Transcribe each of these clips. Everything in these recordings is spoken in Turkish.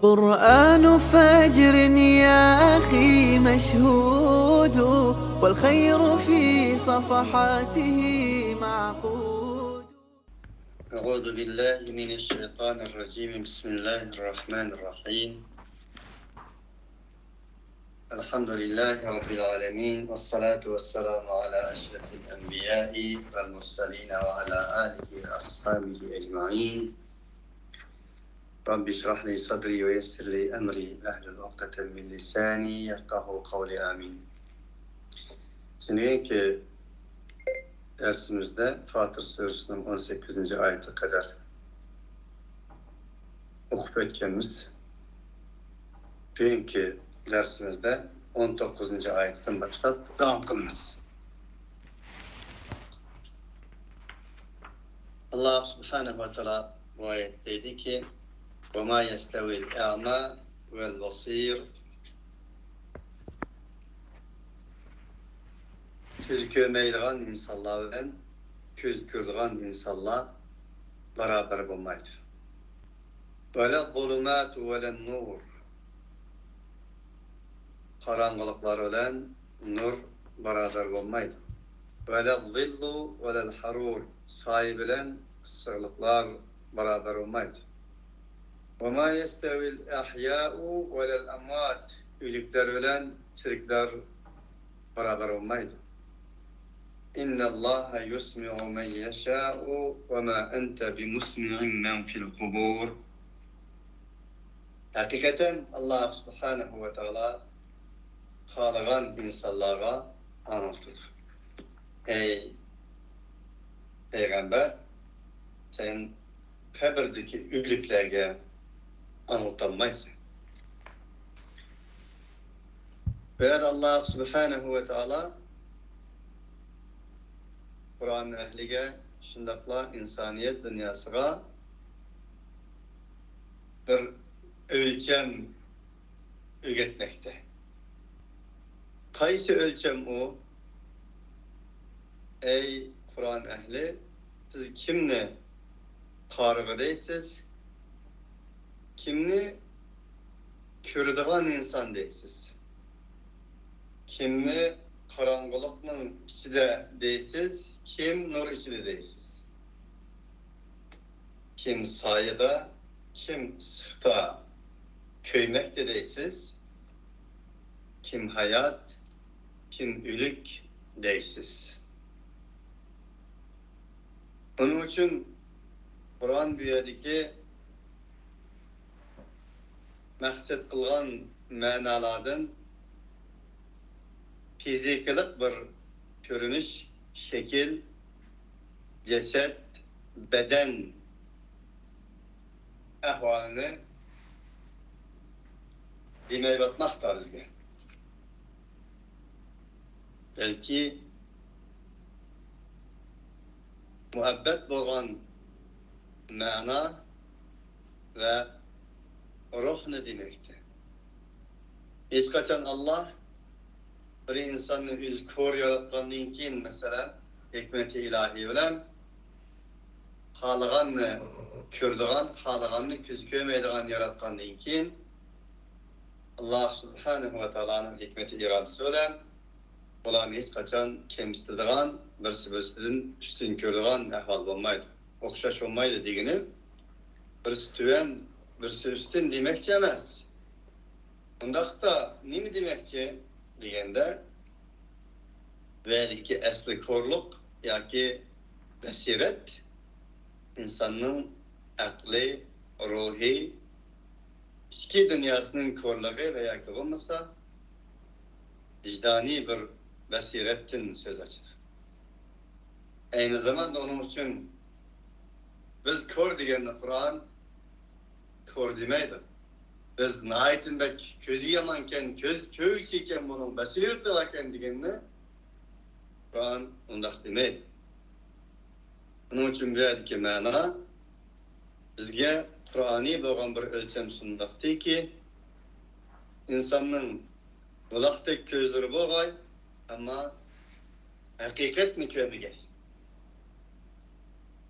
قرآن فجر يا أخي مشهود، والخير في صفحاته معقود. أعوذ بالله من الشيطان الرجيم. بسم الله الرحمن الرحيم. الحمد لله رب العالمين، والصلاة والسلام على أشرف الأنبياء والمرسلين وعلى آله وأصحابه أجمعين. رب اشرح لي صدري ويسر لي أمري واحلل عقدة من لساني يفقهوا قولي آمين. Şimdiki dersimizde Fatır Suresi'nin 18. ayete kadar okup etkenimiz, bugünkü dersimizde 19. ayetten başlayıp devam kılınız. Allah Subhanahu ve Teala bu ayetteydi ki وَمَا يَسْتَوِي الْاَعْمَى وَالْبَصِيرُ Köz görmeydiğen insanlar ile köz görülen insanlar beraber olmaydı. Böyle zulümat ve nur, karanlıklar ile nur beraber olmaydı. Böyle zillu ve harur, sahip ile ısırlıklar beraber olmaydı. وَمَا يَسْتَوِي الْاَحْيَاءُ وَالْاَمْوَاتِ Ölükler ile çirikler beraber olmaydı. İnna Allaha yusmi'u men yeşâ'u ve ma ente bimusmi'in men fil kubur. Hakikaten Allah Subhanahu ve Teala kâlagan insanlara anlatır. Ey Peygamber, sen kabirdeki ölüklerge anlatamazsın. Ve Allah Subhanahu ve Teala Kur'an ehlige, şundakla insaniyet dünyasına bir ölçem öğretmekte. Kaysi ölçem o? Ey Kur'an ehli, siz kimni kargı deysiz, kimni körüdüğün insan deysiz, kimni karanlıkның içinde deysiz, kim nur içinde deysiz. Kim sayıda, kim sıkta köymekte deysiz, kim hayat, kim ölük deysiz. Onun için Kur'an büyüdeki məqsəd qılğan mənalardan fiziklik bir görünüş, şekil, ceset, beden ahvalini demək batmaqdır bizge. Belki muhabbet bolğan məna ve ruh ne demektir? Hiç kaçan Allah bir insanın yüz kör yaratkandan keyin mesela hikmeti ilahi bilen halığanını kördüğün, halığanını köz görmeydiğin yaratkandan keyin Allah Subhanahu ve Teala'nın hikmeti iradesi bilen bularını hiç kaçan kemstildiğin, birisi-birisinden üstün kördüğün ahval olmaydı. Okşaş olmaydı degini birisi tüven, birisi üstün demekçe emez. Bundakta ne mi demekçe degende belki esli korluk yaki besiret insanın akli, ruhi, içki dünyasının korluğu veya ki olmasa vicdani bir besiretin söz açır. Aynı zamanda onun için biz kör degende Kur'an kör demeydi. Biz nahayetindeki közü yamanken, köy içiyken bunun basireti varken degende Kur'an ondak demeydi. Onun için böyleki mana bizge Kur'ani bolğan bir ölçem sundaktı ki insanın bulaqdek közleri bolğay ama haqiqatni körmegay.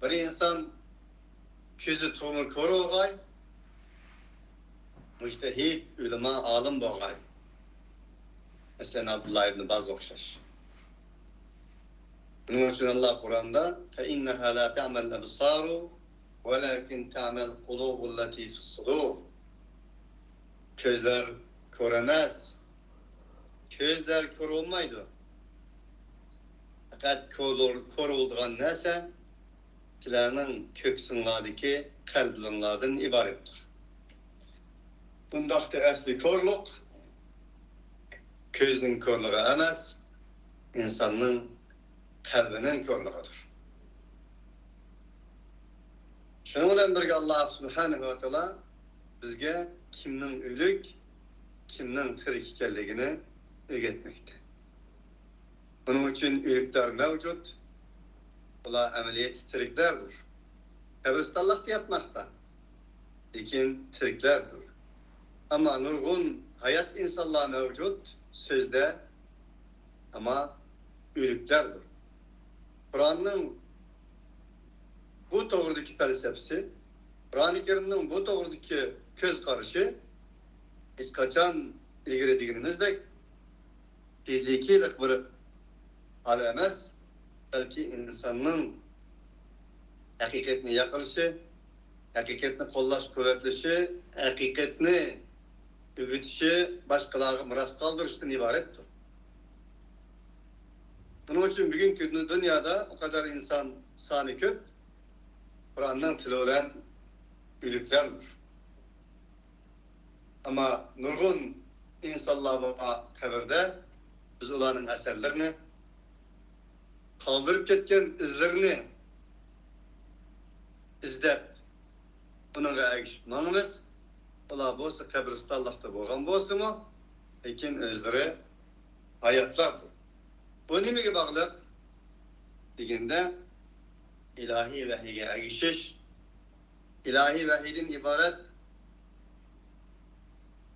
Bir insan közü tomur kör olğay müçtehid, ulema, alim bolğay. Mesela Abdullah ibn Baz okşaş. Bunun için Allah Kur'an'da فَاِنَّهَا لَا تَعْمَلْ أَبْصَارُ وَلَكِنْ تَعْمَلْ قُلُوبُ الَّتِي فِي الصُّدُورِ. Közler köremez. Közler kör olmaydı. Fakat kör olduğun neyse, sizlerin köksünladaki kalbinlardan ibarettir. Bundakta asli körlük, közün körlüğü emas, insanın kalbinin körlüğüdür. Şunun bilen birge Allah Subhanahu ve Teala bizge kimnin ölük, kimnin tirik ekenligini öğretmekte. Bunun için ölükler mevcut, ular ameliyat tiriklerdir. Kabristallıkta yatmakta, lekin tiriklerdir. Ama nurgun hayat insanlar mevcut, sözde ama ölüklerdir. Kur'an'ın bu doğrudaki felsefesi, Kur'an-ı Kerim'in bu doğrudaki köz karışı, hiç kaçan ilgili diğerinizde fizikilik bir alemez, belki insanın hakikatini yakılışı, hakikatini kollaş kuvvetlişi, hakikatini üvütüşü, başkalarına miras kaldırıştan ibarettir. Bunun için bugünkü dünyada o kadar insan sani köp, Kur'an'dan tili olan ölüklerdir. Ama nurgun insanlar kabirde biz onların eserlerini, kaldırıp ketken izlerini izlep bununla erişmemiz, ola bolsa kabristallıkta bolgan bolsa mı, lekin özleri hayatlardır. Bu nimege bağlı degende ilahi vahiyge erişiş, ilahi vahiyden ibaret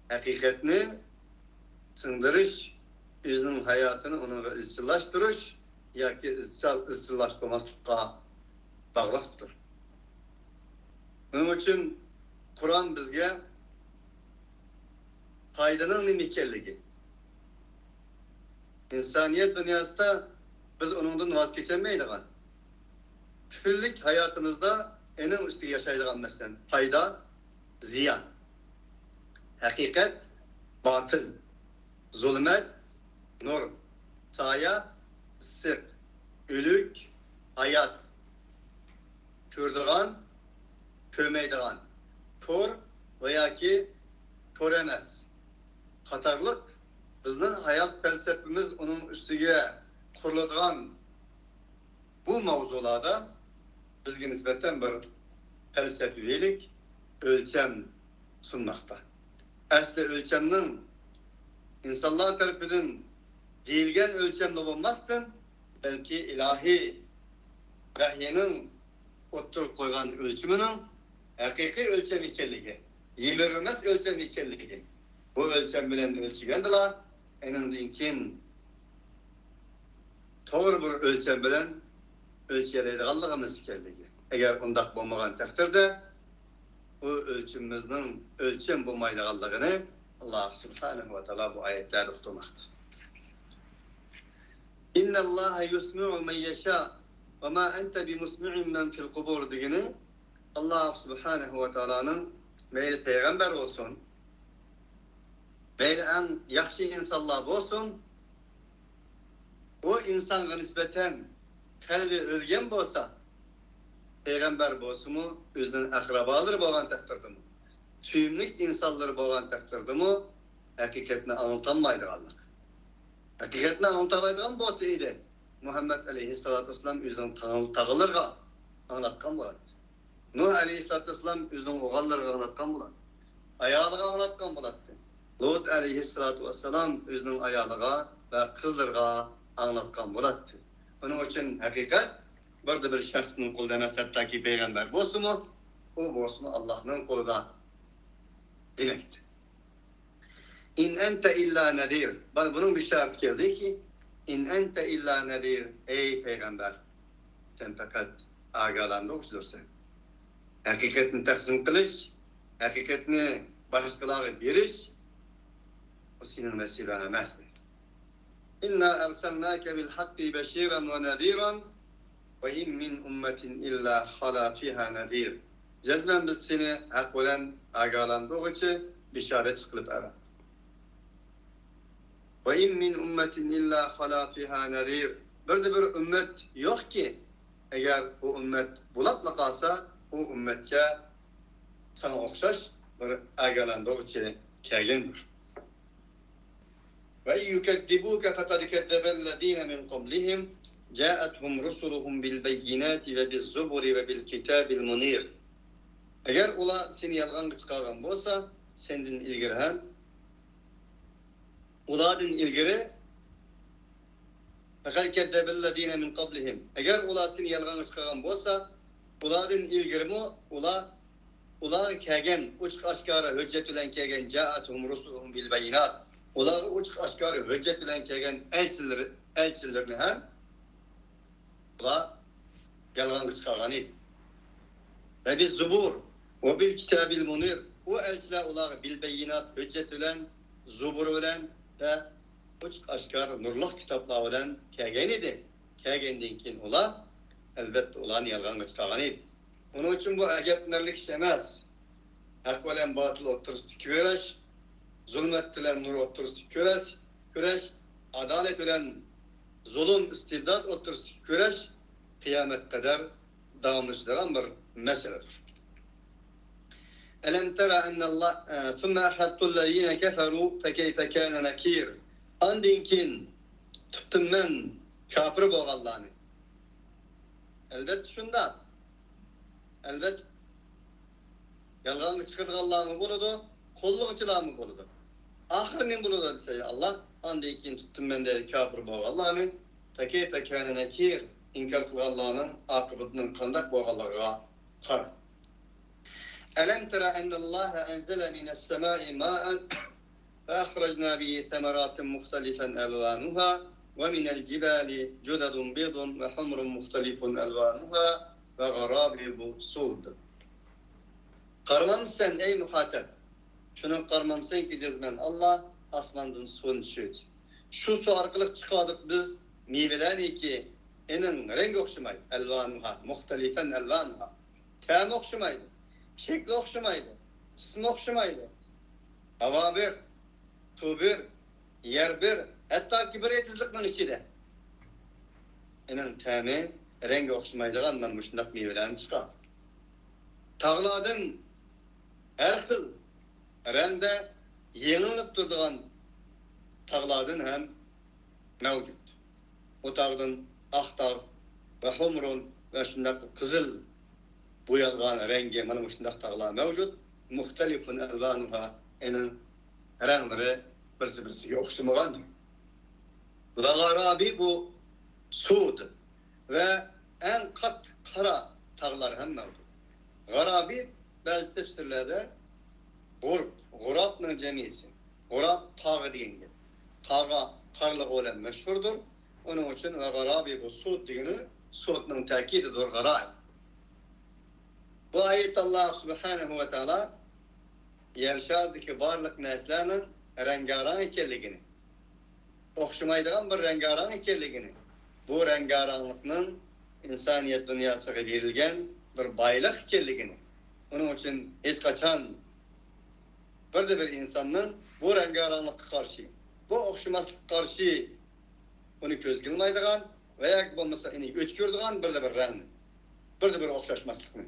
hakikatini sındırış, özünün hayatını onunla istillaştırış, yoki istillaştırmaslıkka bağlıqtır. Bunun için Kur'an bizge faydanın nima ekanligi, insaniyet dünyasında biz onundan vaz geçemeydigan, günlük hayatımızda enin üstü yaşaydigan meselen fayda, ziyan, hakikat, batıl, zulmet, nur, saya, sirk, ölük, hayat, kördigan, körmeydigan, kör veya ki köremez. Katarlık, bizning hayat felsefemiz onun üstüge kuruladigan bu mavzularda bizge nisbeten bir felsefilik ölçem sunmakta. Asli ölçemnin insanlar tarafından deyilgen ölçemde olmasın, belki ilahi vahyenin oturup koygan ölçümünün hakiki ölçem ekanligi, yemirilmez ölçem ekanligi. Bu ölçem bilen ölçügendiler, enindinkin doğru bir ölçem bilen ölçeleydiganligimiz ekanligi. Eğer undaq bolmagan takdirde bu ölçümümüzün ölçem bolmaydiganligini Allah Subhanahu ve Teala bu ayetlerde uqtirmakta. İnna Allah yusmi'u men yasha ve ma ente bimusmi'in men fil kubur degini Allah Subhanahu ve Teala'nın meyli peygamber olsun, meyli en yaxşı insanlar olsun, o insana nispeten kalbi ölgen bolsa, peygamber bolsa mu, özünün akrabaları bolgan takdirde mi, süyümlük insanları bolgan takdirde mi, hakikatini anlatanmaydiganlyk. Hakikatini anlatalaydigan bolsa idi, Muhammed aleyhissalatu vesselam özünün tağılırga anlatkan bolat. Nuh aleyhissalatu vesselam özünün oğallarga anlatkan bolat. Ayalıga anlatkan bolat. Lut aleyhissalatu vesselam özünün ayalıga ve kızlarga anlatkan bolat. Onun için hakikat bir şahsının kolda nashattaki peygamber bolsa mu, o bolsa mu Allah'ın kolda demektir. İn ente illa nadir. Bunun bir şart geldi ki İn ente illa nadir. Ey peygamber, sen fakat agalandı okşulursun. Hakikatini taksim kılış, hakikatini başkaları beriş, o senin vesilen emas. İnna erselnâke bil hakki beşîran ve nedîran ve in min ummetin illa hala fiha nedîr. Cezmen biz seni hak olan agalandığı için bişaret kılıp eve. Ve in min ummetin illa hala fiha nedîr. Bir de bir ümmet yok ki, eğer o ümmet bulakla kalsa, o ümmetke sana okşaş bir agalandığı için kâgendir. Ve yukeddibuke fekad keddebellezîne min qablihim جاءتهم رسلهم بالبينات وبالزبر وبالكتاب المنير. Eğer ola seni yalgan çıkargan bolsa, senden ilgiri hem uladın ilgiri فَقَدْ كَذَّبَ الَّذ۪ينَ مِنْ قَبْلِهِمْ. Eğer ola seni yalgan çıkargan bolsa, uladın ilgiri mi? Ula kegen, uçuk aşkara hüccet ülen kegen جاءتهم رسلهم بالبينات. Ular uçuk aşkara hüccet ülen kegen elçilerini hem ular yalgan çıkargan idi. Ve biz zubur ve bil kitabil munir. O elçiler ular bil beyinat hüccet ülen, zubur ülen ve uçuk aşkar nurluk kitaplar ülen kegen idi. Kegen'den kin ular elbette ulan yalgan çıkargan idi. Onun için bu acayiplerlik iş emez. Hak olan batıl oturuştu küreş, zulmettilen nur oturuştu küreş, adalet olan zulüm istibdat oturuştu küreş, kıyamet kadar davamlıçlaran bir meseledir. Elem tera ennallah thumme ahattüllezine keferu fekeyfe kâne nekîr. Andinkin tuttum men kafir boğallani. Elbet şunda. Elbet yalgan çıkırdık Allah'ımı buludu, kollukçılar mı buludu? Ahirinin buludu dese Allah, andinkin tuttum men de kafir boğallani. Fekeyfe kâne nekîr. İnkar kılgan Allah'ın akıbetinin kandak boğalığa kar. Elem tera ennallâhe enzele mine's-semâi mâ'en ve ahrajnâ bihi temerâtin muhtelifan elvânuhâ ve minel cibâli cudadun bîdun ve humrun muhtelifun elvânuhâ ve garâbibu sûd. Karmamsen ey muhatep, şunu karmamsen ki cezmen Allah asmandan suun düşüyor. Şu su arkalık çıkardık biz meyvelerini ki enin rengi okşamaydı, elvanuha, muhtelifen elvanuha. Təm okşamaydı, şekli okşamaydı, cisim okşamaydı. Hava bir, su bir, yer bir, hatta ki bir etizlikten içinde. Enin təmi, rengi okşamaydı, andan müşündak meyvelerini çıkar. Tağladın her xil rende yenilip durduğun tağladın hem mevcut. O tağdın Ahtağ ve humrun ve şundak kızıl boyalgan rengi mana şundak tağlar mevcut. Muhtelifun elvanuha enin renkleri birisi okşamagan. Ve garabi bu suud ve en kat kara tağlar hem mevcut. Garabi bazı tefsirlerde gurabның cemisi. Gurab tağı deyindir. Tağı karlık olan meşhurdur. Onun için ve garabi bu suud degeni suudның takididir garab. Bu ayet Allah Subhanahu ve Teala yer şerdeki barlık neslerinin rengarenk ekenligini, okşamaydigan bir rengarenk ekenligini, bu rengarenklikning insaniyet dünyasına verilgen bir baylık ekenligini, onun için hech qachon bir insanın bu rengarenklikka karşı, bu okşamaslık karşı onu göz kılmaydigan veya bo'lmasa uni o'chkirdigan bir rang, bir o'xshashmaslikni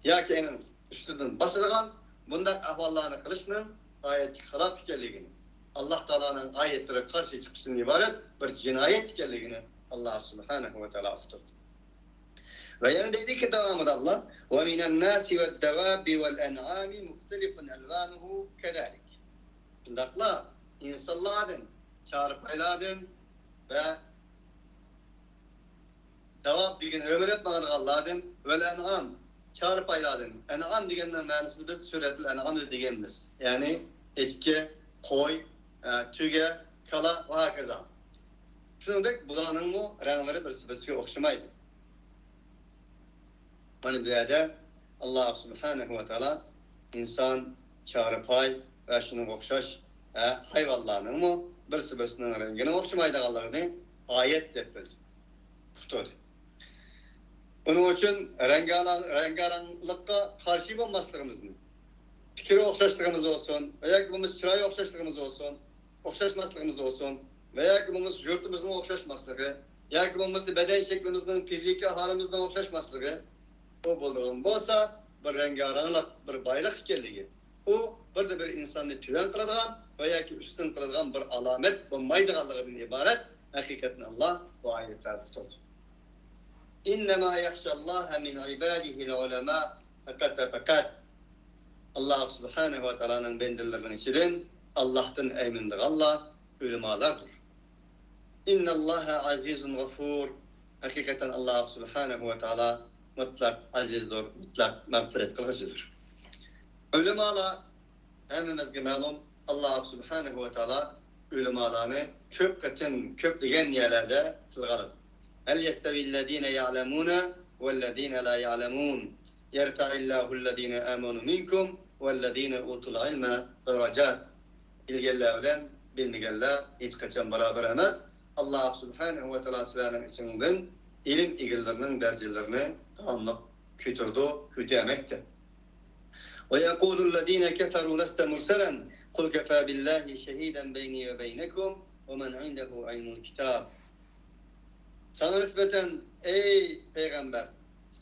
yoki uni ustidan bosadigan bunday ahvollarni qilishning oyatga xilof ekanligini, Alloh taolaning oyatlariga qarshi chiqishdan iborat bir jinoyat ekanligini Alloh subhanahu va taolo uqtirdi. Ve yana deydiki devamında Allah ve minen nasi ve devabi vel en'ami muhtelifun elvanuhu kedalik. Şundakla insanlardan, çarpaylardan ve devab degen ömürep bağırganlardan vel en'am çarpaylardan. En'am degenden ma'nosini biz suretil en'am degenmiz. Yani echki, qo'y, tüge, kala ve hakaza. Shuningdek bularning ranglari bir-biriga o'xshamaydi. Mana bu yerda Alloh subhanahu va taolo inson, çarpay ve şunun okşaş hayvanlarının mı birisinin rengine okşamaydıqanlarını ayet dep bildi. Tutur. Bunun için rengaranlıkka karşı olmaslarımızın fikri okşaşlığımız olsun veya ki bunun çırayı okşaşlığımız olsun, okşaşmaslarımız olsun veya ki bunun yurtumuzun okşaşmaslığı ya ki bunun beden şeklimizin fiziki halimizden okşaşmaslığı o bulduğum bolsa bir rengaranlık, bir baylık ikenligi. O bir insanı tüven kıladigan veya ki üstün kıladigan bir alamet bulmaydiganlığından ibaret. Hakikaten Allah bu ayetler tuturdu. İnnemâ yakşallâhe min ibâdihil ulemâ fakat Allah subhanehu ve teala'nın bendirlerinin içinden Allah'tan emindir Allah ulemalardır. İnnallâhe azizun gafur. Hakikaten Allah subhanehu ve teala mutlak azizdir, mutlak mağfiret kılıcıdır. Ulemalar hemimizge malum Allah subhanehu ve teala ulemalarını köpleyen yerlerde tılgalıdır. Hel yestevillezine ya'lemune vellezine la ya'lemun. Yerfa'illahüllezine amanu minkum vellezine utul ilme daracat. Bilgeler bilen bilmegenler hiç kaçan beraber emez. Allah subhanehu ve teala sizlerin içinden ilim ilgilerinin derecelerini tamamlık kütürmekte. Ve yekulüllezine keferu leste murselen kul kefa billahi şehiden beyni ve beynekum ve men indehu ilmul kitab. Sana nispeten ey peygamber,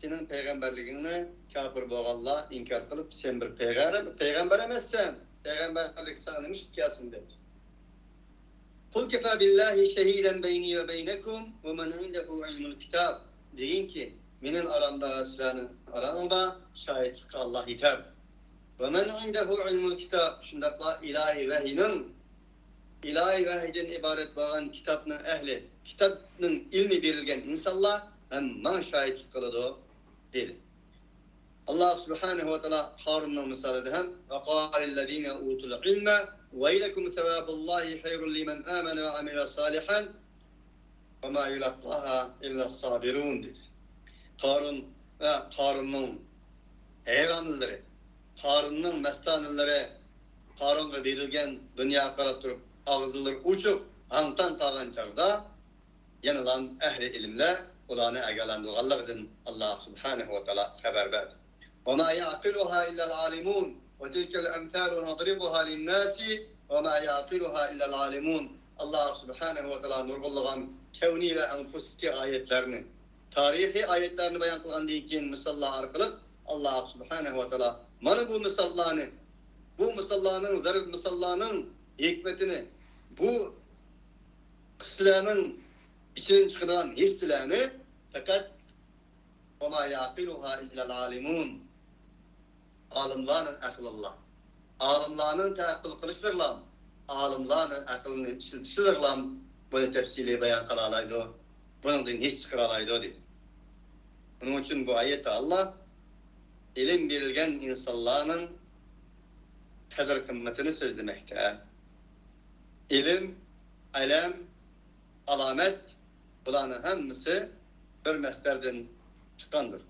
senin peygamberliğini kafir boğalla inkar kılıp sen bir peygamber emezsen, peygamberlik sana demiş hikayesini dedi. Kul kefa billahi şehiden beyni ve beynekum ve men indehu ilmul kitab. Deyin ki, benim aramda sizlerin aramda şahitlik Allah yeter. Ve men indehu ilmul kitab. Şundakla ilahi vahiden ibaret olan kitabının ehli, kitabının ilmi verilgen insanlar hemen şahitlik kılıdı dedi. Allah subhanehu ve teala Harun'un misalı hem ve qâlellezîne utul ilme ve ilekum sevâbullâhi hayrun limen âmene ve amile sâlihan ve mâ yulakkâhâ illa's-sâbirûn dedi. Harun'un heyranlıları, Harun'un mestanlıları, Harun'a verilgen dünya karab durup ağızlıları uçup hantan tağın çağda yanılan ehli ilimler ulanı egalandığalardan Allah subhanehu ve teala haber verdi. وَمَا يَعْقِلُهَا إِلَّا الْعَالِمُونَ وَتِلْكَ الْأَمْثَالُ نَضْرِبُهَا لِلنَّاسِ وَمَا يَعْقِلُهَا إِلَّا الْعَالِمُونَ Allah subhanehu ve teala nurgulluğun kevni ve enfusi ayetlerini, tarihi ayetlerini bayan kılgan deyken misallar arkalık Allah subhanehu ve teala mana bu misallarının hikmetini, bu kıslarının içinden çıkan hisselerini fakat وَمَا يَعْقِلُهَا إِلَّا الْعَالِمُونَ Alimlerin akıllılar. Alimlerin teakkül kılıştırılan, alimlerin akılını işletiştirilen bunu tefsili bayan kılalaydı. Bunun din hiç çıkaralaydı dedi. Bunun için bu ayette Allah ilim verilgen insanların kadir kıymetini sözlemekte. İlim, alem, alamet bulanın hemisi bir meslerden çıkandır.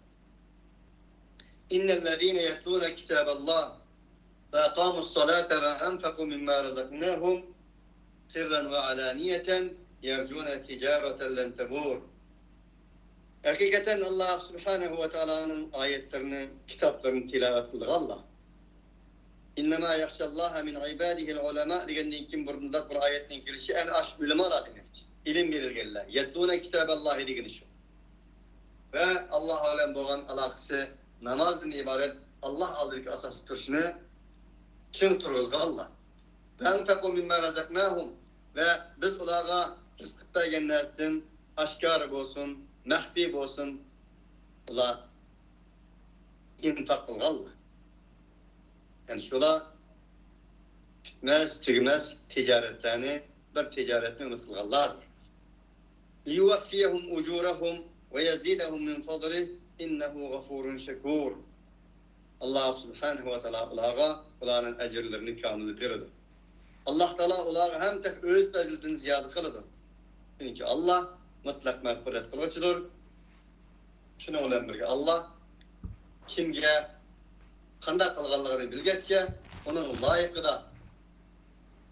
İnnellezîne yetlûne kitâballâh ve akâmu's-salâte ve enfekû mimmâ razaknâhum sirran ve alâniyeten yercûne ticâreten len tebûr. Hakikaten Allah subhanehu ve teala'nın ayetlerini, kitaplarını tilavet kılır Allah. İnnemâ yakşallâhe min ibâdihil ulemâ diyen kim burnunda bir ayetin girişi en aş ulemalar demektir. İlim verilgenler. Yetlûne kitâballâhi diyen şu. Ve Allah alem boğan alakası namazdan ibaret Allah aldırki asas turşunu çın turuzga Allah. Ve enfekû mimmâ razaknâhum ve biz onlara rızkıp bergen nestin aşkar olsun, mehbib olsun ular infak kılga Allah. Yani şula tügmez ticaretlerini bir ticaretini umut kılgarlardır. لِيُوَفِّيَهُمْ اُجُورَهُمْ وَيَزِيدَهُمْ مِنْ فَضْلِهِ اِنَّهُ غَفُورٌ شَكُورٌ. Allah subhanehu ve teala onların ecirlerini kamil verir. Allah Teala onları hem tek öz bezilden ziyade kılıdır. Çünkü Allah mutlak mağfiret kılıcıdır. Şunu olan birge Allah kimge kandak kılganlığını bilgeçke onun layıkıda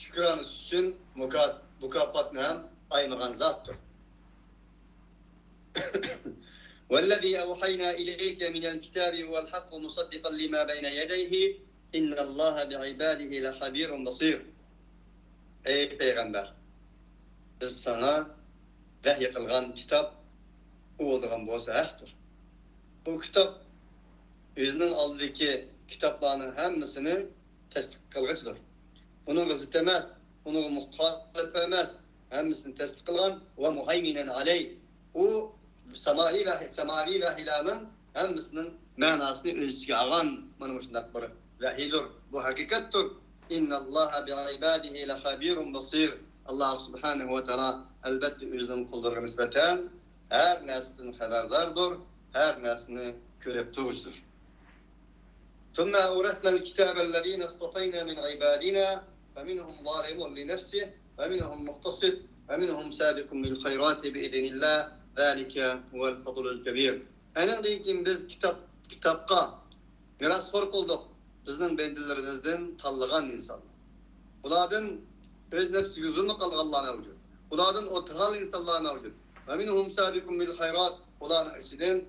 şükranız üçün mukaffatını hem aymagan zattır. وَالَّذ۪ي اَوْحَيْنَا اِلَيْكَ مِنَ الْكِتَابِ وَالْحَقُّ مُصَدِّقًا لِمَا بَيْنَ يَدَيْهِ اِنَّ اللّٰهَ بِعِبَادِهِ لَخَب۪يرٌ بَصِيرٌ. Ey Peygamber! Biz sana vahiy kılgan kitap olduğun bolsa haktır. Bu kitap özünün aldığı kitaplarının hemmisini tasdik kılgıçtır. Onu gızıt emez, onu muhalif emez. Hemmisini tasdik kılgan ve muhayminen aleyh. O semavi vahiylerin hemmisinin manasını öz içine alan manuşundak bir vahiydir. Bu hakikattir. İnna Allaha bi'ibadihi lehabirun basir. Allah subhanahu ve teala elbette özünün kullarına nispeten her neslin haberdardır, her neslini görüp duruştur. ثم أورثنا الكتاب الذين اصطفينا من عبادنا فمنهم ظالم لنفسه ومنهم مقتصد ومنهم سابق بالخيرات بإذن الله ذلك هو الفضل الكبير. أنا diyelim biz kitapka biraz fark olduk. Bizden bendillerimizden tanılan insanlar. Bunlardan öz nefsi zulmü kalganlar mevcut. Bunlardan otural insanlar mevcut. Ve minhum sabiqun bil hayrat. Bunların içinden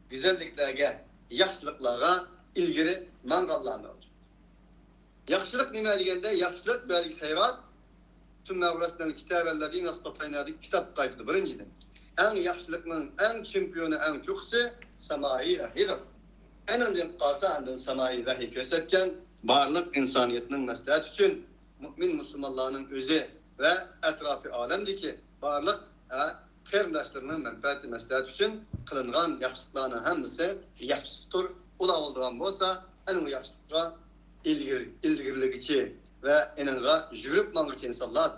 güzelliklerge, yaxşılıklara ilgili mangallar mevcut. Yaxşılık nime degende? Yaxşılık belki hayrat. Tüm mevrasnel kitabellezine istataynadik kitap kayıtıdır birinciden. En yaxşılıkның en çempiyonu, en çoksu semayi vahidir. En önden qasa andın semayi vahiy kösetken barlık insaniyetinin məsləhət üçün mümin Müslümanlarının özü ve etrafı alemdeki barlık qeyrindaşlarının menfaati məsləhət üçün kılınğan yaxşılıklarının hemisi yaxşılıktır. Ula olduğun bolsa en o yaxşılıkla ilgirligiçi ve enenga jürüp mağıç insanlar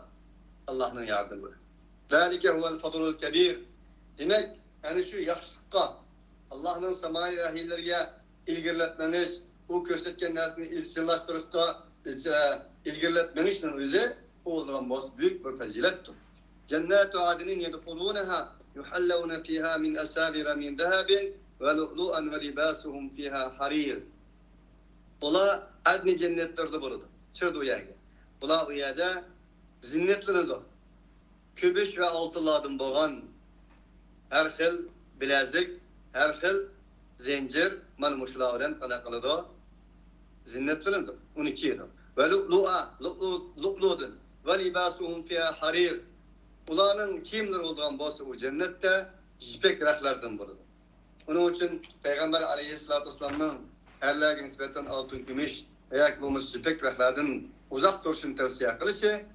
Allah'ın yardımı. Zalike huvel fadlul kebir. Demek yani şu yaxşılıkka Allah'ın semayi vahiylerine ilgirletmeniz, o körsetken nesini ilçinlaştırıp da ilgirletmenişle özü olduğun bolsa büyük bir fazilettir. Cennet-u adinin yedhulunaha yuhallawna fiha min asavira min zahabin ve lu'lu'an ve libasuhum fiha harir. Ola adni cennetlerde bulundu. Çırdı uyaga. Ola uyada zinnetlenildi. Kübüş ve altılardan boğan her xil bilezik, her xil zincir manmuşlardan kanaklıdı. Zinnetlenildi. 12 yedi. Ve lu'lu'dun ve libasuhum fiha harir. Ulanın kimdir olduğun bolsa o cennette jipek rehlerden bulundu. Onun için Peygamber aleyhissalatu vesselam'ın erlerge nispeten altın gümüş veya bu jipek rehlerden uzak duruşunu tavsiye kılışı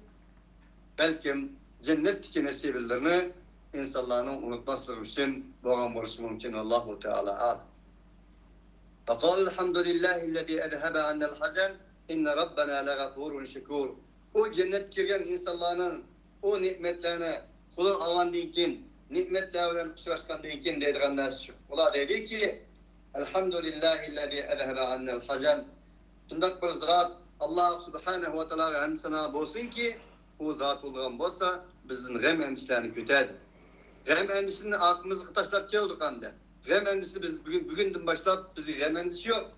belki cennetteki nesibillerini insanların unutmasları için boğan borçlu mümkün Allahu Teala ad. فَقَالُ الْحَمْدُ لِلّٰهِ الَّذ۪ي اَذْهَبَ عَنَّ الْحَزَنِ اِنَّ رَبَّنَا لَغَفُورٌ şekur. O cennet girgen insanların o nimetlerine kulun avan dinkin, nimetlerle uçraşkan dinkin dediğin nas şu. Ola dedi ki Elhamdülillahillezî ezhebe annel hazen. Bundak bir zat Allah subhanahu ve teala hamsana bolsun ki o zat olduğun bolsa bizden gam endişlerini kötedi. Gam endişini aklımızı taşlap geldik anda. Gam endişi biz bugünden başlap bizi gam endişi yok.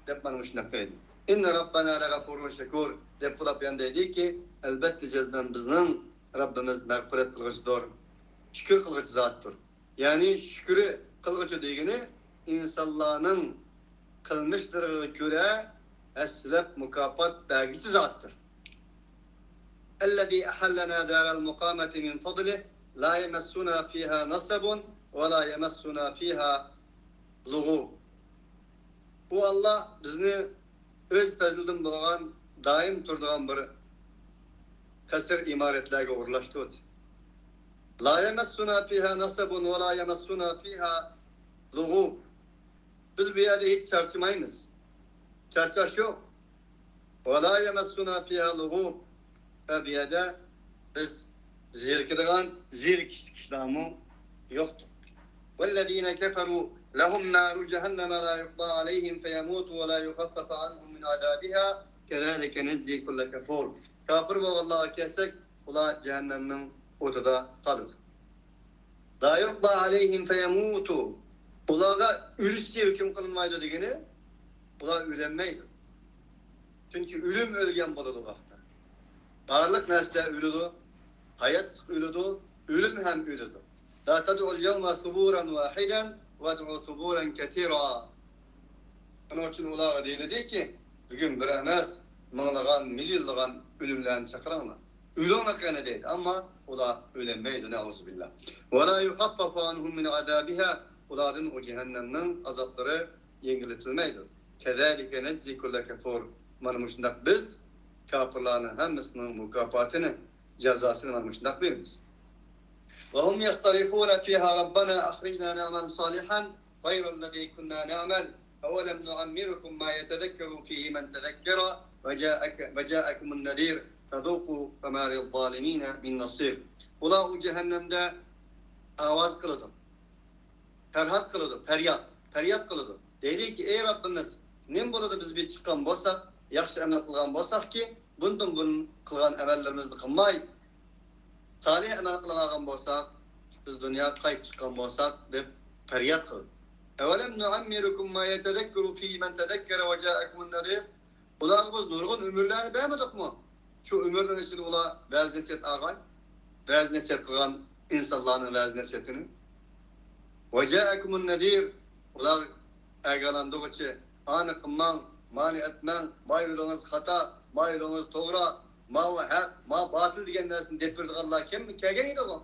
Dep bana şundak dedi. İnne Rabbena legafurun şekur. Dep bulap yan dedi ki elbette cezden bizden Rabbimiz mağfiret kılgıcıdır. Şükür kılgıcı zattır. Yani şükürü kılgıcı degini insanların kılmışlarına göre eslep mukafat belgisi zattır. اَلَّذ۪ي اَحَلَّنَا دَارَ الْمُقَامَةِ مِنْ فَضْلِهِ لَا يَمَسُّنَا ف۪يهَا نَصَبٌ وَلَا يَمَسُّنَا ف۪يهَا لُغُوبٌ. Bu Allah bizni öz fezlinden boğan, daim turduğun bir kasır imaretlerine uğurlaştırdı. La yemessuna fiha nasabun ve la yemessuna fiha lugub. Biz bir yerde hiç çarçımayız. Çarçaş yok. Ve la yemessuna fiha lugub. Ve bir yerde biz zirk işlamı yoktur. وَالَّذ۪ينَ كَفَرُوا لَهُمْ نَارُ جَهَنَّمَ لَا يُقْضَى عَلَيْهِمْ فَيَمُوتُوا وَلَا يُخَفَّفَ عَنْهُمْ مِنْ عَذَابِهَا كَذَٰلِكَ نَزِّي كُلَّ كَفُورٍ. Kafir ve Allah'a kelsek, ula cehennemnin ortada kalır. La yuqda aleyhim feyemutu. Ulağa ürüş diye hüküm kılınmaydı degeni, ula ürenmeydi. Çünkü ölüm ölgen boladı vakta. Barlık nesle ölüdü, hayat ölüdü, ölüm hem ölüdü. La tad'u'l yevme thuburan vahiden ve'd'u thuburan ketira. Onun için ulağa deyildi ki, bugün bir emas, mağlagan, milyonlagan ölümlerini çakıranlar. Ölüyorlar gene değil ama ula ölenmeydi, ne'uzubillah. Ve la yuhaffafu anhum min azabiha. Uladın o cehennemnin azapları yengilletilmeydi. Kezalike nezzi kulle kefur. Manmışındak biz, kafirlerin hemmisinin mükafatını, cezasını manmışındak veririz. وهم يصطرخون فيها ربنا أخرجنا نعمل صالحا غير الذي كنا نعمل أولم نعمركم ما يتذكر فيه من تذكر وجاءكم النذير فذوقوا فما للظالمين من نصير. Ula o cehennemde avaz kılıdı. Ferhat kılıdı, feryat kılıdı. Dedi ki ey Rabbimiz, nim buladı biz bir çıkan bolsak, yaxşı emel kılgan bolsak ki, bunun kılgan emellerimizni kılmay, salih emel kılgan bolsak, biz dünya kayıp çıkan bolsak deb feryat kılıdı. Evelem nuammirukum ma yetezekkeru fi men tezekkere ve ca'akumun nedir? Ula biz nurgun ömürlerini beğenmedik mi? Şu ömürlerin için ula vaz nesihat ağay, vaz nesihat kılgan insanların vaz nesihatini. Ve ca'akumun nedir? Ular egalandığı için anı kılman, mani etmen, ma yolunuz hata, ma yolunuz doğru, ma hak, ma batıl diyen nersini depirdik Allah kim mi? Kegen idi bu?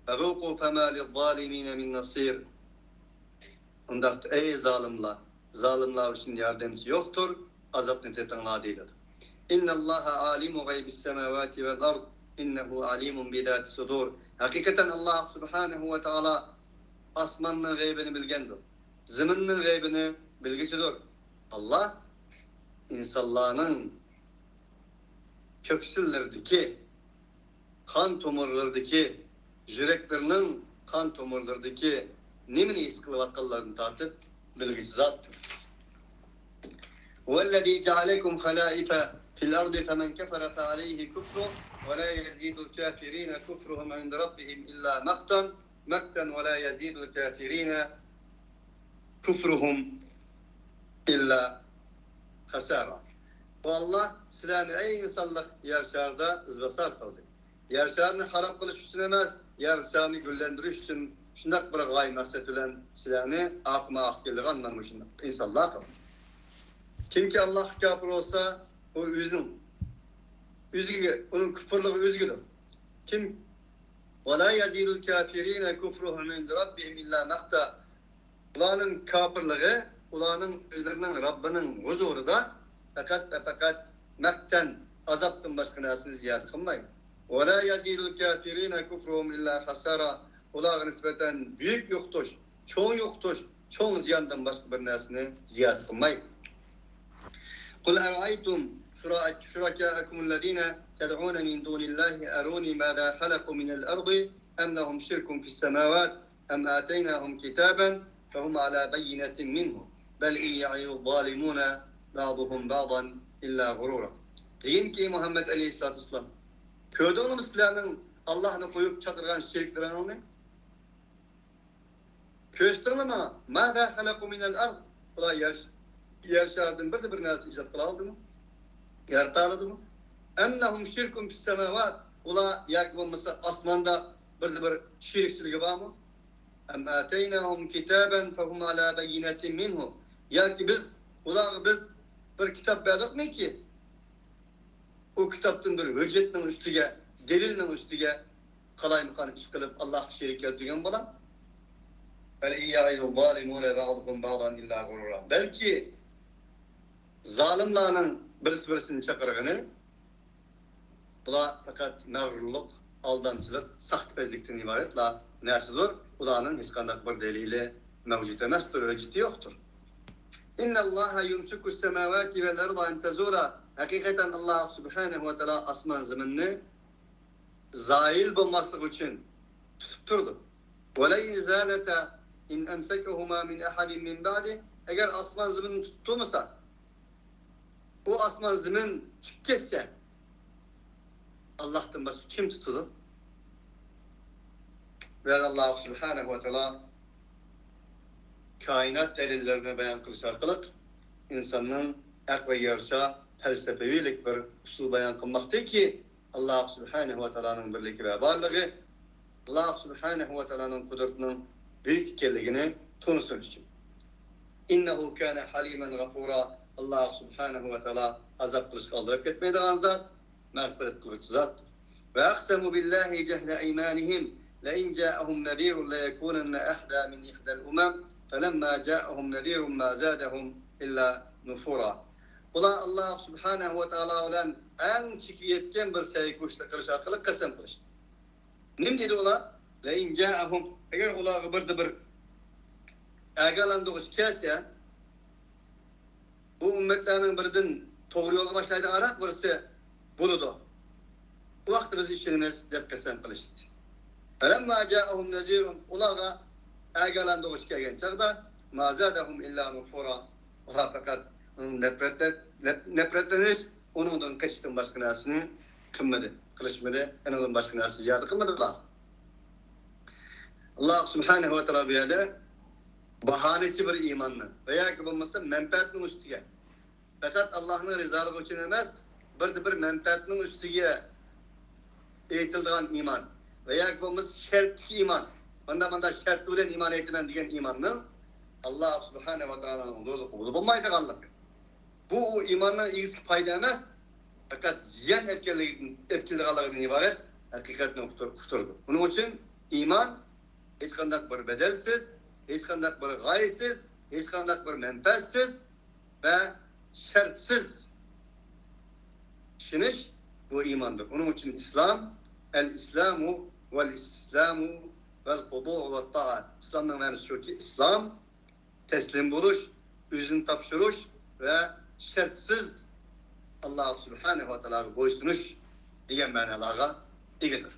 فَذُوقُوا فَمَا لِلظَّالِمِينَ مِنْ نَصِيرٍ. Ondan ey zalimler, zalimler için yardımcı yoktur, azap netetanla değildir. İnna Allaha alimu gaybis semavati vel ard, innehu alimun bidati sudur. Hakikaten Allah subhanahu ve taala asmanın gaybini bilgendir. Ziminin gaybini bilgisidir. Allah insanların köksüllerdeki, kan tomurlardaki, yüreklerinin kan tomurlardaki nimini iskılıvatkallarını tatıp bilgisi zattır. وَالَّذ۪ي جَعَلَيْكُمْ خَلَائِفَ فِي الْأَرْضِ فَمَنْ كَفَرَ فَعَلَيْهِ كُفْرُهُ وَلَا يَزِيدُ الْكَافِر۪ينَ كُفْرُهُمْ عِنْدَ رَبِّهِمْ إِلَّا مَقْتًا وَلَا يَزِيدُ الْكَافِر۪ينَ كُفْرُهُمْ إِلَّا خَسَارًا. Bu Allah silahını ey insanlık yerşarda ızbasar kıldı. Yerşarını harap kılış için emez, yerşarını güllendiriş için şundak bir gay maksat olan silahını akma akıllığı anlamışsın. İnsanlığa kıldı. Kim ki Allah kafir olsa o üzgü, onun küfürlüğü üzgüdür. Kim وَلَا يَزِيلُ الْكَافِر۪ينَ كُفْرُهُمْ عِنْدَ رَبِّهِمْ إِلَّا مَقْتًا. Ulanın kafirliği, ulanın üzerinin Rabbinin huzuru da fakat mekten, azaptın başka nesini ziyade kılmayın. وَلَا يَزِيلُ الْكَافِر۪ينَ كُفْرُهُمْ إِلَّا خَسَارًا. Ulağa nispeten büyük yoktuş, çoğun ziyandan başka bir nesini ziyade kılmayın. قُلْ أَرَأَيْتُمْ شُرَكَاءَكُمُ الَّذ۪ينَ تَدْعُونَ مِنْ دُونِ اللّٰهِ أَرُونِي مَاذَا خَلَقُوا مِنَ الْأَرْضِ أَمْ لَهُمْ شِرْكٌ فِي السَّمَاوَاتِ أَمْ آتَيْنَاهُمْ كِتَابًا فَهُمْ عَلَى بَيِّنَةٍ مِّنْهُ بَلْ اِنْ يَعِيُّ الظَّالِمُونَ بَعْضُهُمْ بَعْضًا اِلَّا غُرُورًا. Deyin ki Muhammed Aleyhisselatü Vesselam, gördün mü silahının Allah'ını koyup çatırgan şirklerini onu? Köstün mü bana? مَاذَا خَلَقُوا مِنَ الْأَرْضِ. Ulan yer şartın bir nasi icat kılaldı mı? Yartaladı mı? اَمْ لَهُمْ شِرْكٌ فِي السَّمَاوَاتِ. Ula yakılması asmanda bir şirkçiliği var mı? اَمْ آتَيْنَاهُمْ كِتَابًا فَهُمْ عَلَى بَيِّنَةٍ مِّنْهُ. Ya ki biz bir kitap verdik mi ki? O kitaptın bir hüccetinin üstüge, delilinin üstüge kalaymakanı çıkılıp Allah şerik ettiğin bulan. Belki zalimlerin birisini çakırığını, bula fakat mağrurluk, aldamcılık, sahtbezlikten ibaret la nersidir? Ulanın hiç kandak bir delili mevcut emezdir, öyle yoktur. İnna Allaha yumsiku semavati vel arda en tezula. Hakikaten Allah subhanahu ve teala asman zeminini zail bulmaslık için tutup durdu. Ve la izalata in emsekehuma min ahadin min ba'di. Eğer asman zeminini tuttuğumsa, o asman zemin tükkesse Allah'tan başka kim tutulur? Ve Allah subhanahu ve teala kainat delillerini beyan kılış arkalık insanın ak ve yarışa felsefevilik bir usul bayan kılmaktı ki Allah Subhanahu ve Taala'nın birligi ve varlığı, Allah Subhanahu ve Taala'nın kudretinin büyük ikenligini tanısun için. İnnehu kana halimen gafura. Allah Subhanahu ve Taala azap kılıç kaldırıp etmeydiğin zat, mağfiret kılıç zat. Ve aksemu billahi cehle eymanihim la in ja'ahum nadirun la yakunanna ahda min ihdal umam felemma ja'ahum nadirun ma zadahum illa nufura. Ula Allah Subhanahu ve Taala olan en çikiyetken bir sevgi kılıç arkalık kasem kılıçtı. Nim dedi ula? La in ja'ahum, eğer ula bir agalandığı kelse bu ümmetlerin birden doğru yola başlaydı arak birisi buludu. Bu vakti biz işimiz dep kasem kılıştı. Felemma ja'ahum nazirun, ulağa agalandığı kelgen çağda ma zadahum illa nufura. Ola fakat nefretleniş onundan kaçtığın başka nasını kılmadı, kılıçmadı, onundan başka nası ziyadı kılmadılar. Allah Subhanahu ve Teala bir yerde bahaneci bir imanlı veya ki bulmasa menfaatinin üstüge. Fakat Allah'ın rızalığı için emez, bir menfaatinin üstüge eğitildiğin iman veya ki bulmasa şertli iman. Banda şertli iman eğitilen diyen imanın Allah Subhanahu ve Teala'nın olduğu bulmaydı Allah. Bu imanın iyisi payda emez, fakat ziyan etkili Allah'ın ibaret hakikatini kuturdu. Bunun için iman hiç kandak bir bedelsiz, hiç kandak bir gayesiz, hiç kandak bir menfaatsiz ve şertsiz işiniş bu imandır. Onun için İslam, el-İslamu vel-İslamu vel-hudu vel-ta'a. İslam'ın manası şu ki İslam, teslim buluş, üzün tapşırış ve şertsiz Allah Subhanahu ve Teala'ya boysunuş diyen manalara igidir.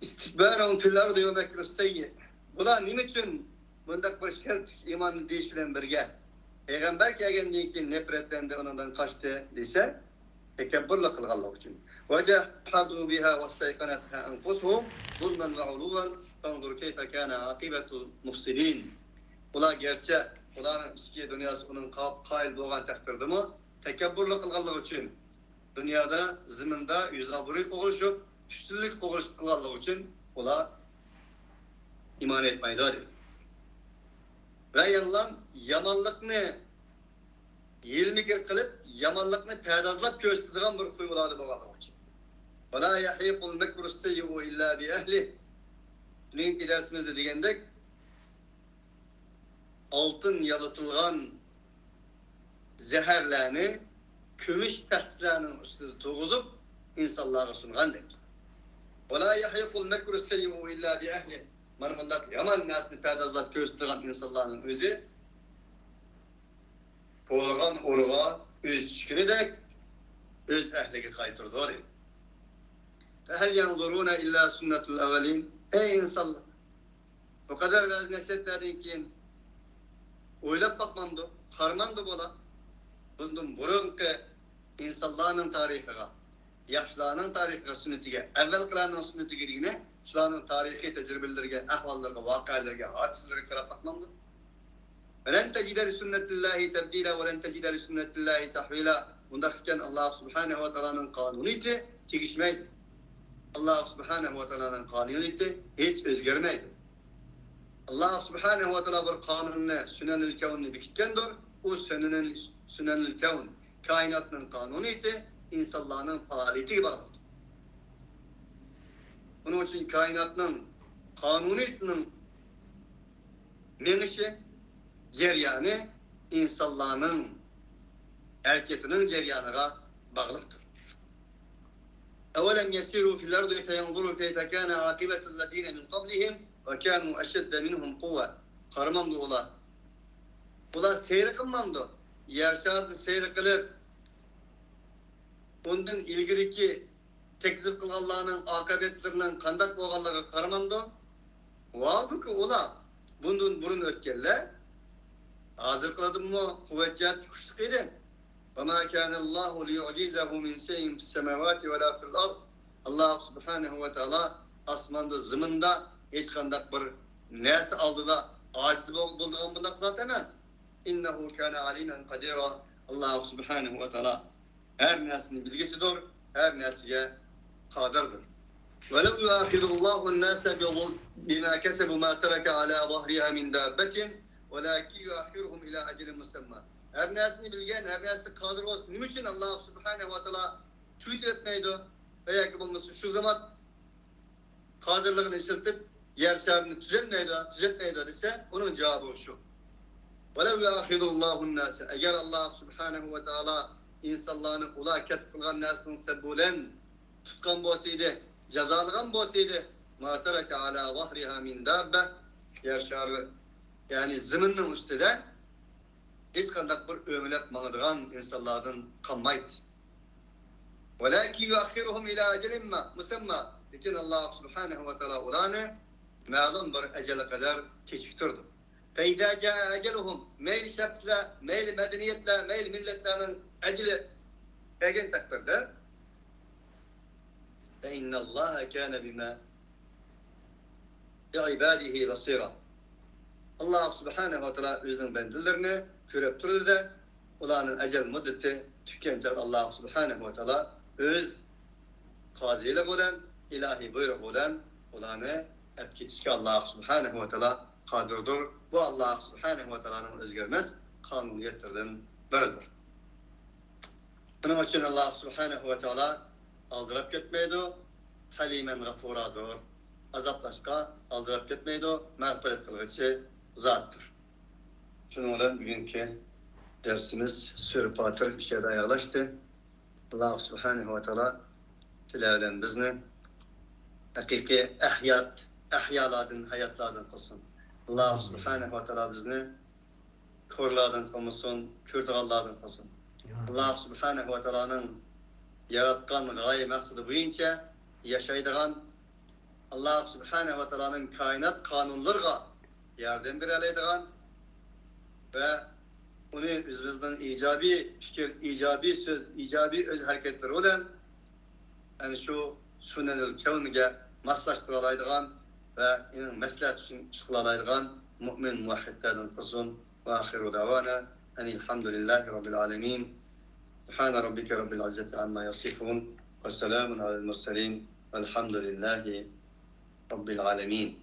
İstikbâren fil ardı yevmekru seyyi. Bula nim için bundak bir şert imanı değişilen birge. Peygamber kelgendiği ki nefretlendi ondan kaçtı dese tekebbürle kılgallık için. Ve cehadu biha ve staykanatha enfusuhum zulmen ve uluven fanzur keyfe kâne akibetul mufsidin. Bula gerçek, bulanın iskiye dünyası onun kail doğan takdirdi mi? Tekebbürle kılgallık için. Dünyada, ziminde yüzaburi koğuşup, üstünlük kılgallık için bula iman etmeydi hadi. Ve yanılan yamanlıkını yelmikir kılıp, yamanlıkını pedazlap gösterdiğin bir kuyulardı bağlamak için. وَلَا يَحِيقُ الْمَكْرُ السَّيِّهُ اِلَّا بِأَهْلِهِ. Dünkü dersimizde diyendik, altın yalıtılgan zeherlerini kümüş tahtlarının üstüne tuğuzup insanlara sungandık. وَلَا يَحِيقُ الْمَكْرُ السَّيِّهُ اِلَّا بِأَهْلِهِ. Marmuldak yaman nasını pedazlap gösterdiğin insanların özü Oğlan oruğa öz çükünü de öz ehlige kaytırdı oraya. فَهَلْ يَنْظُرُونَ اِلَّا سُنَّةُ الْاَوَلِينَ. Ey insanlar! O kadar biraz nesetlerden ki oylap bakmamdı, karmandı bola. Bunun burunki insanların tarihine, yaşlarının tarihine sünnetiga, evvel kılanın sünnetiga digine, şularının tarihi tecrübelerine, ahvallarına, vakalarına, hadislere karab bakmamdı. وَلَنْ تَجِدَ لِسُنَّةِ اللّٰهِ تَبْدِيلًا وَلَنْ تَجِدَ لِسُنَّةِ اللّٰهِ تَحْوِيلًا. Bundaki Allah Subhanahu ve Teala'nın kanuniyeti çekişmeydi. Allah Subhanahu ve Teala'nın kanuniyeti hiç özgermeydi. Allah Subhanahu ve Teala bir kanununu, sünen-ül kevnini bikitkendir. O sünen-ül kevn, kainatının kanuniyeti, insanların faaliyeti bağlıdır. Bunun için kainatının kanuniyetinin menişi, ceryanı insanların hareketinin ceryanına bağlıdır. Evvelen yesiru fil ardı feyanzuru keyfe kana akibetul ladine min qablihim ve kanu eşedde minhum kuvve. Karmamdı ola. Ola seyri kılmamdı. Yer şartı seyri kılıp ondan ilgiriki tekzip kılallarının akıbetlerinin kandak boğalları karmamdı. Halbuki ola bundan burun ötkerler hazır kıladım mı kuvvetciyat kuşluk edin. وَمَا كَانَ اللّٰهُ لِيُعْجِزَهُ مِنْ سَيْءٍ فِي السَّمَاوَاتِ وَلَا فِي الْأَرْضِ. Allah Subhanahu ve Teala asmanda, zımında hiç kandak bir nesi aldı da aciz bulduğun bundak zat demez. اِنَّهُ كَانَ عَلِيمًا قَدِيرًا. Allah Subhanahu ve Teala her nersini bilgisidir, her nersige kadirdir. وَلَوْ يُؤَخِذُ اللّٰهُ النَّاسَ بِمَا كَسَبُوا مَا تَرَكَ عَلَى ظَهْرِهَا مِنْ دَابَّةٍ وَلَكِنْ يُؤَخِّرُهُمْ إِلَى أَجَلٍ مُسَمًّى. Her nersini bilgen, her nersi kadir olsun. Niçin için Allah Subhanahu ve Teala tüyt etmeydi? Veya ki bulması şu zaman kadirliğini işletip yer şerini düzeltmeydi ise onun cevabı şu. وَلَوْ يَأْخِذُ اللّٰهُ النَّاسَ Eğer Allah Subhanahu ve Teala insanlarını ula kesip kılgan nersinin sebbulen tutkan bolsaydı, cezalıgan bolsaydı مَا تَرَكَ عَلَى ظَهْرِهَا مِنْ دَابَّةٍ yer şarı yani zımının üstüde hiç kandak bir ömülep mağdıgan insanlardan kalmaydı. وَلَكِنْ يُؤَخِّرُهُمْ إِلَى أَجَلٍ مُسَمَّى Lakin Allah Subhanahu ve Teala ulanı ma'lum bir ecele kadar keçiktirdi. فَاِذَا جَاءَ اَجَلُهُمْ Meyl şahsla, meyl medeniyetle, meyl milletlerinin eceli egen takdirde فَاِنَّ اللّٰهَ كَانَ بِمَا بِعِبَادِهِ بَصِيرًا Allah Subhanahu ve Teala özünün bendilerini görüp durdu da ulanın ecel müddeti tükenecek Allah Subhanahu ve Teala öz kaziyle olan, ilahi buyruk olan ulanı hep ketişki Allah Subhanahu ve Teala kadirdir. Bu Allah Subhanahu ve Teala'nın özgürmez kanuniyetlerden biridir. Bunun için Allah Subhanahu ve Teala aldırıp gitmeydi, halimen gafuradır. Azaplaşka aldırıp gitmeydi, mağfiret kılıcı zattır. Şunun olan bugünkü dersimiz Sür-i Fatır bir şeyde ayarlaştı. Allah Subhanahu ve Teala sizlerden bizni hakiki ahyaladın, hayatlardan kılsın. Allah Subhanahu ve Teala bizni körlardan kılmasın, kürdağlardan kılsın. Allah Subhanahu ve Teala'nın yaratkan gaye maksadı boyunca yaşaydıran Allah Subhanahu ve Teala'nın kainat kanunlarına yardım bereleydigan ve onu özümüzden icabi fikir, icabi söz, icabi öz hareketleri olan yani şu sünenül kevnige maslaştıralaydigan ve inin meslehat için çıkılalaydigan mümin muvahhidlerden kılsın. Ve ahiru davana enilhamdülillahi rabbil alemin. Subhane rabbike rabbil izzeti amma yasifun ve selamun alel murselin velhamdülillahi rabbil alemin.